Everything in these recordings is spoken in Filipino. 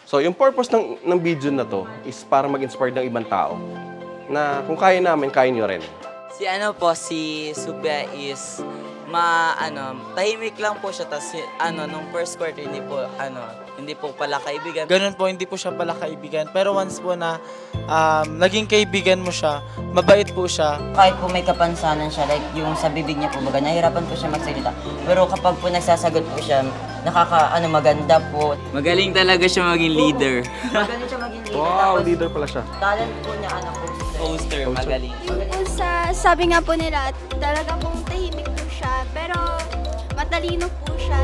So, yung purpose ng video na to is para mag-inspire ng ibang tao na kung kaya namin, kaya nyo rin. Si Subia is tahimik lang po siya, tas nung first quarter hindi po pala kaibigan. Ganun po, hindi po siya pala kaibigan. Pero once po na naging kaibigan mo siya, mabait po siya. Kahit po may kapansanan siya, like yung sa bibig niya po, baga, nahirapan po siya magsalita. Pero kapag po nagsasagot po siya, maganda po. Magaling talaga siya maging leader. Magaling siya maging leader. Wow, Tapos, leader pala siya. talent po niya, Poster, magaling. Yung po sabi nga po nila, talaga pong tahimik po siya, pero matalino po siya.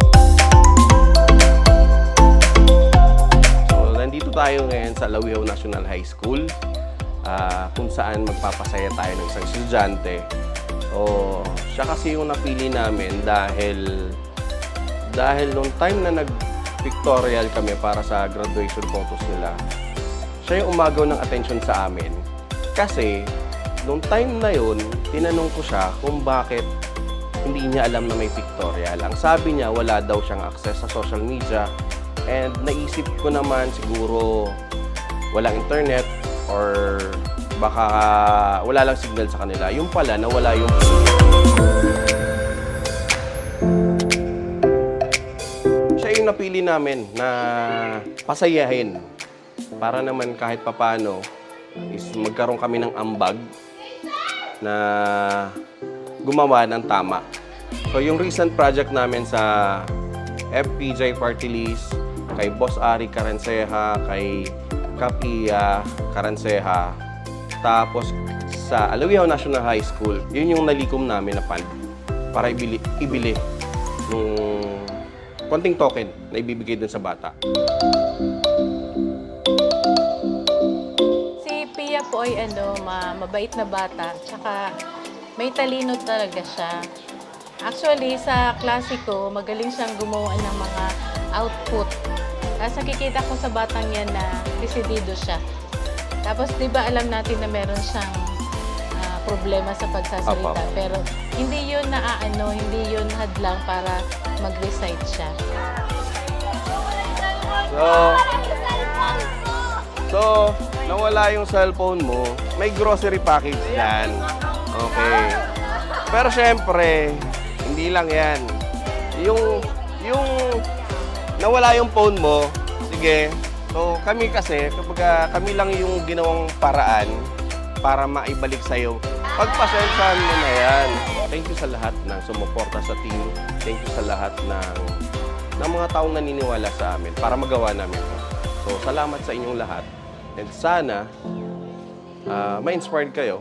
So, nandito tayo ngayon sa Lawihaw National High School kung saan magpapasaya tayo ng isang estudyante. So, siya kasi yung napili namin dahil nung time na nag-pictorial kami para sa graduation photos nila, siya yung umagaw ng attention sa amin. Kasi, nung time na yun, tinanong ko siya kung bakit hindi niya alam na may pictorial. Ang sabi niya, wala daw siyang access sa social media. And naisip ko naman siguro walang internet or baka wala lang signal sa kanila. Yung pala, nawala yung... Siya yung napili namin na pasayahin para naman kahit papano is magkaroon kami ng ambag na gumawa ng tama. So, yung recent project namin sa FPJ Party List, kay Boss Ari Caranceja, kay Kapia Caranceja, tapos sa Lawihaw National High School, yun yung nalikom namin na fund para ibili ng konting token na ibibigay dun sa bata. Pia po ay mabait na bata, tsaka may talino talaga siya. Actually, sa klase ko, magaling siyang gumawa ng mga output. Tapos nakikita ko sa batang yan na desidido siya. Tapos, di ba alam natin na meron siyang problema sa pagsasalita. Apa. Pero hindi yun hindi yun hadlang para mag-recite siya. So, nawala yung cellphone mo, may grocery package yan. Okay. Pero syempre, hindi lang yan. Yung nawala yung phone mo, sige. So, kami kasi, kapag kami lang yung ginawang paraan para maibalik sa'yo, pagpasensyahan mo na yan. Thank you sa lahat ng sumuporta sa team. Thank you sa lahat ng mga taong naniniwala sa amin para magawa namin ito. So, salamat sa inyong lahat. And sana, ma-inspired kayo